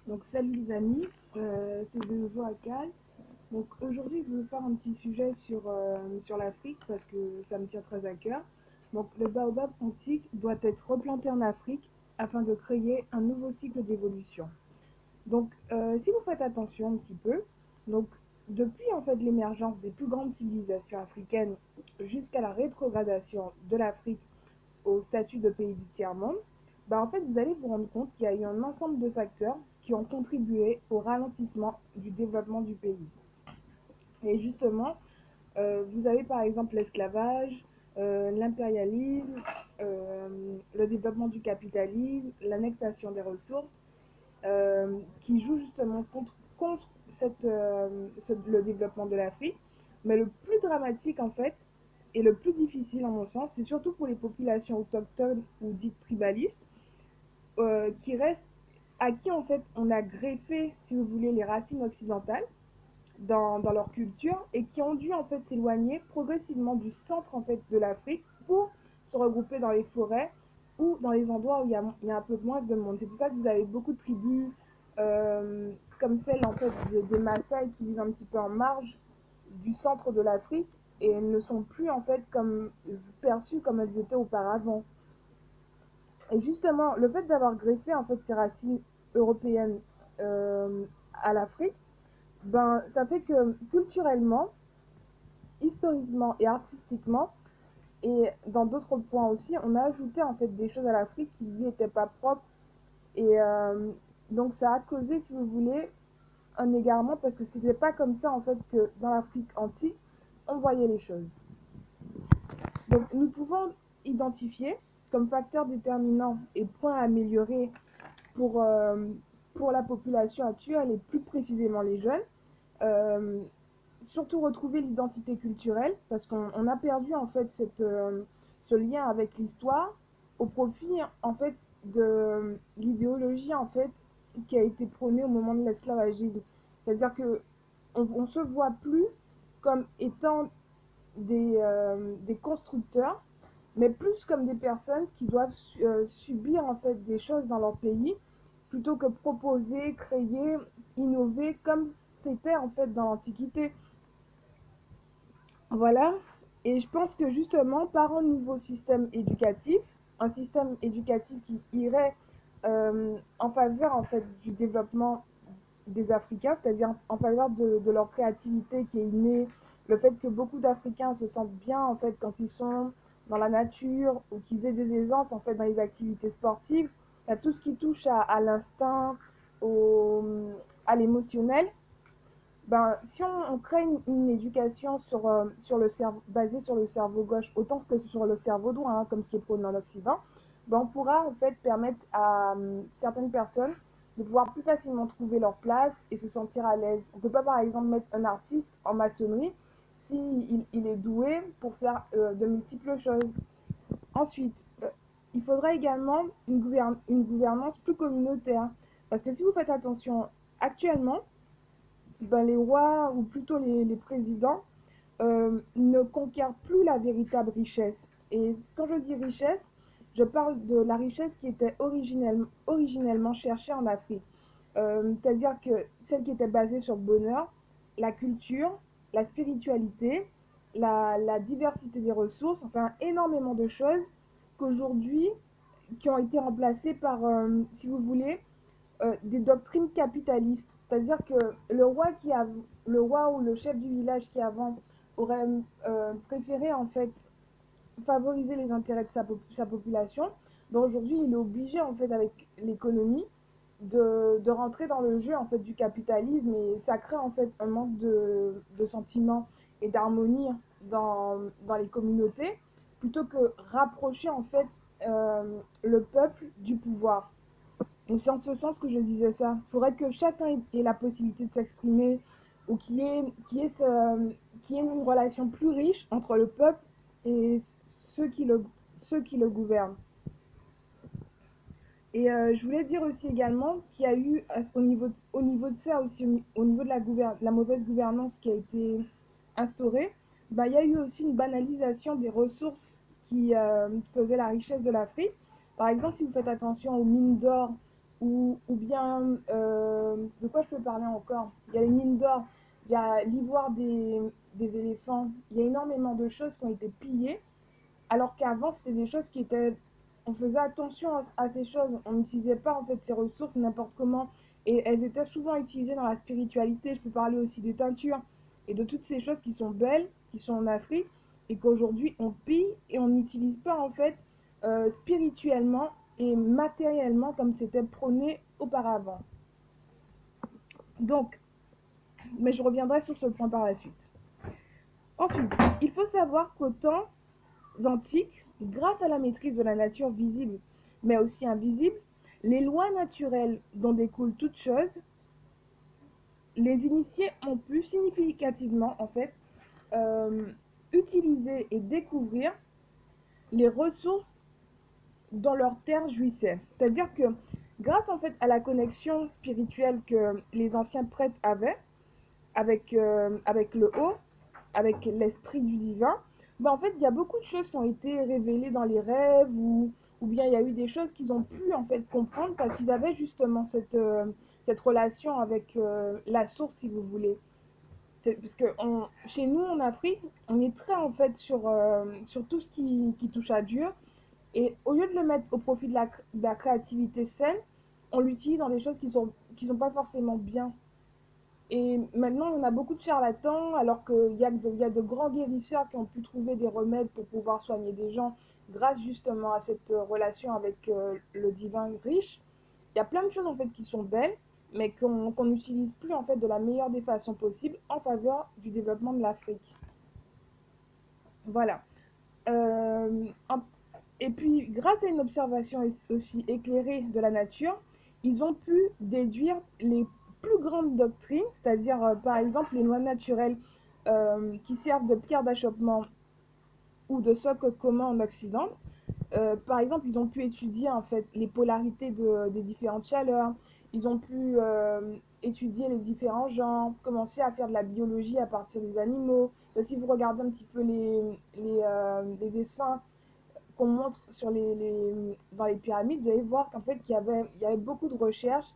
Donc salut les amis, c'est de nouveau Akal. Donc aujourd'hui je veux faire un petit sujet sur l'Afrique parce que ça me tient très à cœur. Donc le baobab antique doit être replanté en Afrique afin de créer un nouveau cycle d'évolution. Donc si vous faites attention un petit peu, donc depuis en fait l'émergence des plus grandes civilisations africaines jusqu'à la rétrogradation de l'Afrique au statut de pays du tiers-monde, bah en fait, vous allez vous rendre compte qu'il y a eu un ensemble de facteurs qui ont contribué au ralentissement du développement du pays. Et justement, vous avez par exemple l'esclavage, l'impérialisme, le développement du capitalisme, l'annexation des ressources, qui jouent justement contre le développement de l'Afrique. Mais le plus dramatique en fait, et le plus difficile en mon sens, c'est surtout pour les populations autochtones ou dites tribalistes, qui restent, à qui en fait on a greffé, si vous voulez, les racines occidentales dans leur culture et qui ont dû en fait s'éloigner progressivement du centre en fait de l'Afrique pour se regrouper dans les forêts ou dans les endroits où il y a un peu moins de monde. C'est pour ça que vous avez beaucoup de tribus comme celle en fait des Maasai qui vivent un petit peu en marge du centre de l'Afrique et elles ne sont plus en fait comme perçues comme elles étaient auparavant. Et justement, le fait d'avoir greffé en fait ces racines européennes euh, à l'Afrique, ben ça fait que culturellement, historiquement et artistiquement, et dans d'autres points aussi, on a ajouté en fait des choses à l'Afrique qui lui étaient pas propres. Et donc ça a causé, si vous voulez, un égarement parce que c'était pas comme ça en fait que dans l'Afrique antique, on voyait les choses. Donc nous pouvons identifier comme facteurs déterminants et points à améliorer pour, euh, pour la population actuelle et plus précisément les jeunes. Euh, Surtout retrouver l'identité culturelle parce qu'on a perdu en fait ce lien avec l'histoire au profit en fait de l'idéologie en fait qui a été prônée au moment de l'esclavagisme. C'est-à-dire que on se voit plus comme étant des constructeurs, mais plus comme des personnes qui doivent subir en fait des choses dans leur pays plutôt que proposer, créer, innover comme c'était en fait dans l'Antiquité. Voilà. Et je pense que justement, par un nouveau système éducatif, un système éducatif qui irait en faveur en fait du développement des Africains, c'est-à-dire en faveur de leur créativité qui est innée, le fait que beaucoup d'Africains se sentent bien en fait quand ils sont dans la nature ou qu'ils aient des aisances en fait dans les activités sportives, il y a tout ce qui touche à l'instinct, au, à l'émotionnel. Ben, si on crée une éducation sur le cerveau, basée sur le cerveau gauche autant que sur le cerveau droit, hein, comme ce qui est prôné en Occident, ben, on pourra en fait permettre à certaines personnes de pouvoir plus facilement trouver leur place et se sentir à l'aise. On ne peut pas par exemple mettre un artiste en maçonnerie si il est doué pour faire de multiples choses. Ensuite, il faudra également une gouvernance plus communautaire. Parce que si vous faites attention, actuellement, ben, les rois, ou plutôt les présidents, ne conquièrent plus la véritable richesse. Et quand je dis richesse, je parle de la richesse qui était originellement cherchée en Afrique. C'est-à-dire que celle qui était basée sur le bonheur, la culture, la spiritualité, la diversité des ressources, enfin énormément de choses qu'aujourd'hui, qui ont été remplacées par, si vous voulez, des doctrines capitalistes. C'est-à-dire que le roi ou le chef du village qui avant aurait préféré en fait favoriser les intérêts de sa population, ben aujourd'hui il est obligé en fait avec l'économie de rentrer dans le jeu en fait du capitalisme et ça crée en fait un manque de sentiments et d'harmonie dans les communautés plutôt que rapprocher en fait le peuple du pouvoir. Donc c'est en ce sens que je disais ça. Il faudrait que chacun ait la possibilité de s'exprimer ou qu'il y ait une relation plus riche entre le peuple et ceux qui le gouvernent. Et je voulais dire aussi également qu'il y a eu au niveau de ça aussi, au niveau de la mauvaise gouvernance qui a été instaurée, bah, il y a eu aussi une banalisation des ressources qui faisaient la richesse de l'Afrique. Par exemple, si vous faites attention aux mines d'or ou bien, de quoi je peux parler encore? Il y a les mines d'or, il y a l'ivoire des éléphants, il y a énormément de choses qui ont été pillées, alors qu'avant, c'était des choses qui étaient... On faisait attention à ces choses, on n'utilisait pas en fait ces ressources n'importe comment, et elles étaient souvent utilisées dans la spiritualité. Je peux parler aussi des teintures et de toutes ces choses qui sont belles, qui sont en Afrique, et qu'aujourd'hui on pille et on n'utilise pas en fait spirituellement et matériellement comme c'était prôné auparavant. Donc, mais je reviendrai sur ce point par la suite. Ensuite, il faut savoir qu'au temps antique, grâce à la maîtrise de la nature visible, mais aussi invisible, les lois naturelles dont découlent toutes choses, les initiés ont pu significativement en fait euh, utiliser et découvrir les ressources dont leur terre jouissait. C'est-à-dire que grâce en fait à la connexion spirituelle que les anciens prêtres avaient avec le haut, avec l'esprit du divin, ben en fait il y a beaucoup de choses qui ont été révélées dans les rêves ou bien il y a eu des choses qu'ils ont pu en fait comprendre parce qu'ils avaient justement cette relation avec la source si vous voulez. Parce que chez nous en Afrique, on est très en fait sur tout ce qui touche à Dieu. Et au lieu de le mettre au profit de la créativité saine, on l'utilise dans des choses qui sont pas forcément bien. Et maintenant, on a beaucoup de charlatans, alors qu'il y a de grands guérisseurs qui ont pu trouver des remèdes pour pouvoir soigner des gens grâce justement à cette relation avec le divin riche. Il y a plein de choses en fait qui sont belles, mais qu'on n'utilise plus en fait de la meilleure des façons possibles en faveur du développement de l'Afrique. Voilà. Euh, et puis, grâce à une observation aussi éclairée de la nature, ils ont pu déduire les plus grandes doctrines, c'est-à-dire par exemple les lois naturelles qui servent de pierre d'achoppement ou de socle commun en Occident. Par exemple, ils ont pu étudier en fait les polarités des différentes chaleurs. Ils ont pu étudier les différents genres, commencer à faire de la biologie à partir des animaux. Si vous regardez un petit peu les dessins qu'on montre dans les pyramides, vous allez voir qu'en fait il y avait beaucoup de recherches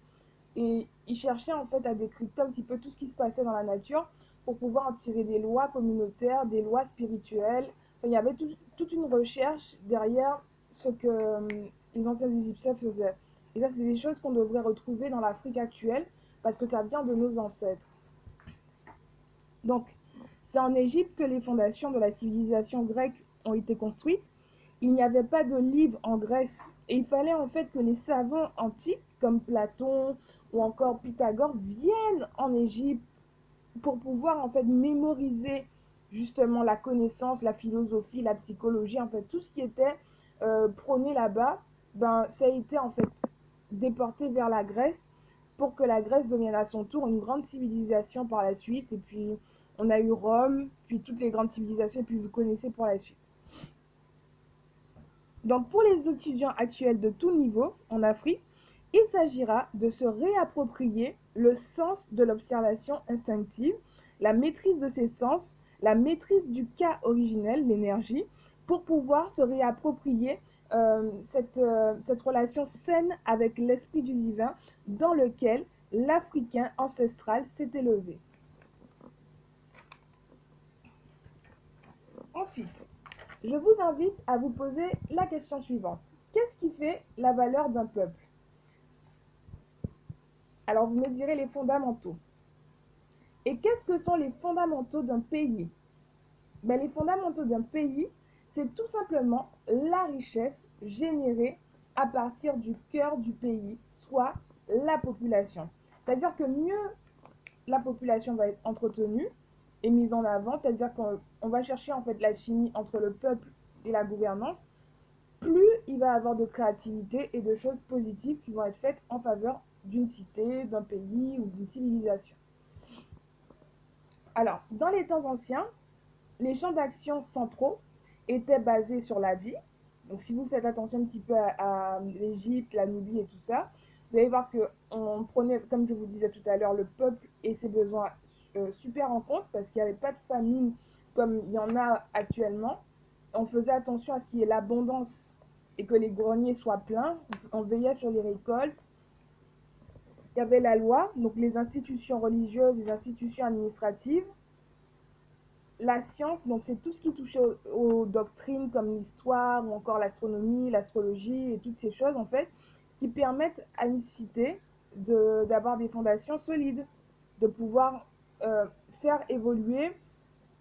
et ils cherchaient en fait à décrypter un petit peu tout ce qui se passait dans la nature pour pouvoir en tirer des lois communautaires, des lois spirituelles. Enfin, il y avait toute une recherche derrière ce que les anciens Égyptiens faisaient. Et ça, c'est des choses qu'on devrait retrouver dans l'Afrique actuelle parce que ça vient de nos ancêtres. Donc, c'est en Égypte que les fondations de la civilisation grecque ont été construites. Il n'y avait pas de livre en Grèce et il fallait en fait que les savants antiques comme Platon ou encore Pythagore viennent en Égypte pour pouvoir en fait mémoriser justement la connaissance, la philosophie, la psychologie, en fait tout ce qui était prôné là-bas, ben ça a été en fait déporté vers la Grèce pour que la Grèce devienne à son tour une grande civilisation par la suite. Et puis on a eu Rome, puis toutes les grandes civilisations, et puis vous connaissez pour la suite. Donc pour les étudiants actuels de tout niveau en Afrique, il s'agira de se réapproprier le sens de l'observation instinctive, la maîtrise de ses sens, la maîtrise du cas originel, l'énergie, pour pouvoir se réapproprier cette relation saine avec l'esprit du divin dans lequel l'Africain ancestral s'est élevé. Ensuite, je vous invite à vous poser la question suivante. Qu'est-ce qui fait la valeur d'un peuple? Alors vous me direz les fondamentaux. Et qu'est-ce que sont les fondamentaux d'un pays? Ben, les fondamentaux d'un pays, c'est tout simplement la richesse générée à partir du cœur du pays, soit la population. C'est-à-dire que mieux la population va être entretenue et mise en avant, c'est-à-dire qu'on va chercher en fait la chimie entre le peuple et la gouvernance, plus il va y avoir de créativité et de choses positives qui vont être faites en faveur d'une cité, d'un pays ou d'une civilisation. Alors, dans les temps anciens, les champs d'action centraux étaient basés sur la vie. Donc, si vous faites attention un petit peu à l'Égypte, la Nubie et tout ça, vous allez voir qu'on prenait, comme je vous disais tout à l'heure, le peuple et ses besoins super en compte parce qu'il n'y avait pas de famine comme il y en a actuellement. On faisait attention à ce qu'il y ait l'abondance et que les greniers soient pleins. On veillait sur les récoltes. il y avait la loi, donc les institutions religieuses, les institutions administratives, la science, donc c'est tout ce qui touchait aux doctrines comme l'histoire ou encore l'astronomie, l'astrologie et toutes ces choses en fait qui permettent à une cité d'avoir des fondations solides, de pouvoir faire évoluer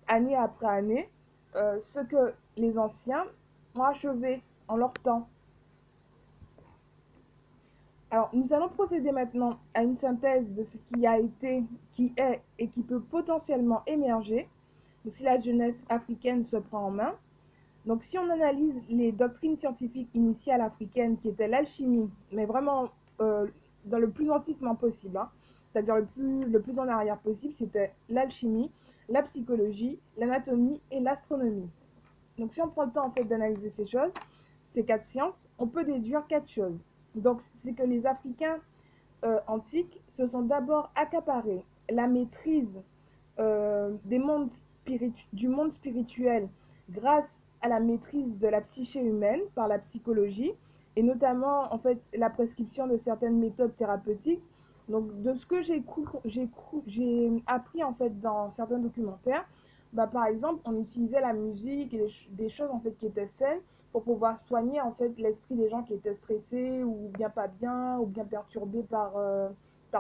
année après année ce que les anciens ont achevé en leur temps. Alors, nous allons procéder maintenant à une synthèse de ce qui a été, qui est et qui peut potentiellement émerger. Donc, si la jeunesse africaine se prend en main. Donc, si on analyse les doctrines scientifiques initiales africaines, qui étaient l'alchimie, mais vraiment dans le plus antiquement possible, hein, c'est-à-dire le plus en arrière possible, c'était l'alchimie, la psychologie, l'anatomie et l'astronomie. Donc, si on prend le temps en fait d'analyser ces choses, ces quatre sciences, on peut déduire quatre choses. Donc, c'est que les Africains antiques se sont d'abord accaparés la maîtrise du monde spirituel grâce à la maîtrise de la psyché humaine par la psychologie et notamment en fait la prescription de certaines méthodes thérapeutiques. Donc de ce que j'ai appris en fait dans certains documentaires, bah, par exemple on utilisait la musique et des choses en fait qui étaient saines pour pouvoir soigner en fait l'esprit des gens qui étaient stressés ou bien pas bien ou bien perturbés par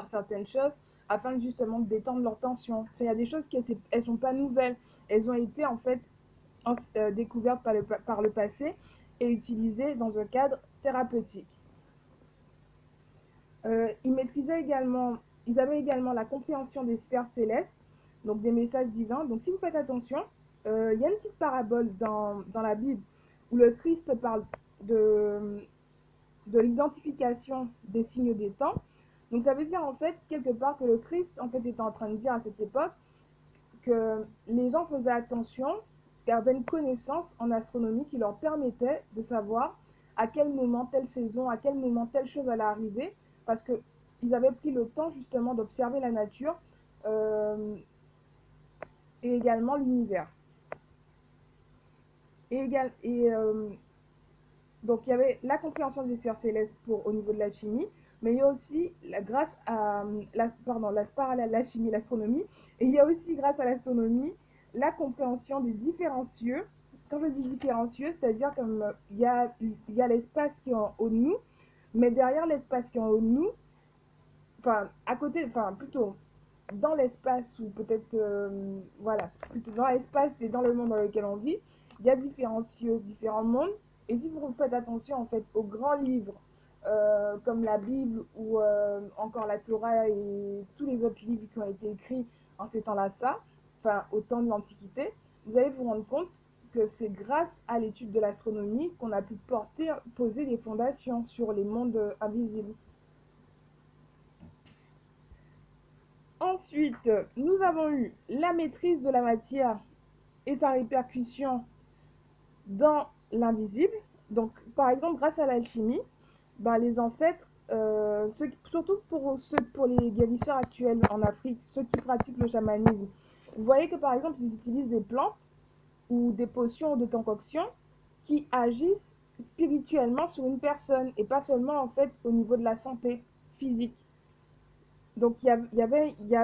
certaines choses afin justement de détendre leur tension. Enfin, il y a des choses qui elles sont pas nouvelles, elles ont été en fait découvertes par le passé et utilisées dans un cadre thérapeutique. Ils avaient également la compréhension des sphères célestes, donc des messages divins. Donc si vous faites attention, il y a une petite parabole dans la Bible où le Christ parle de, de l'identification des signes des temps. Donc ça veut dire en fait quelque part que le Christ en fait était en train de dire à cette époque que les gens faisaient attention et avaient une connaissance en astronomie qui leur permettait de savoir à quel moment telle saison, à quel moment telle chose allait arriver, parce qu'ils avaient pris le temps justement d'observer la nature euh, et également l'univers. Donc il y avait la compréhension des sphères célestes au niveau de la chimie, mais il y a aussi, grâce à l'alchimie, l'astronomie, et il y a aussi, grâce à l'astronomie, la compréhension des différents cieux. Quand je dis différencieux, c'est-à-dire comme il y a l'espace qui est en haut de nous, mais derrière l'espace qui est en haut de nous, enfin, à côté, enfin, plutôt dans l'espace ou peut-être, voilà, plutôt dans l'espace et dans le monde dans lequel on vit, il y a différents cieux, différents mondes. Et si vous faites attention en fait aux grands livres comme la Bible ou encore la Torah et tous les autres livres qui ont été écrits en ces temps-là, enfin au temps de l'Antiquité, vous allez vous rendre compte que c'est grâce à l'étude de l'astronomie qu'on a pu poser les fondations sur les mondes invisibles. Ensuite, nous avons eu la maîtrise de la matière et sa répercussion dans l'invisible. Donc, par exemple, grâce à l'alchimie, ben, les ancêtres, surtout pour les guérisseurs actuels en Afrique, ceux qui pratiquent le chamanisme, vous voyez que par exemple, ils utilisent des plantes ou des potions ou des concoctions qui agissent spirituellement sur une personne et pas seulement en fait au niveau de la santé physique. Donc il y a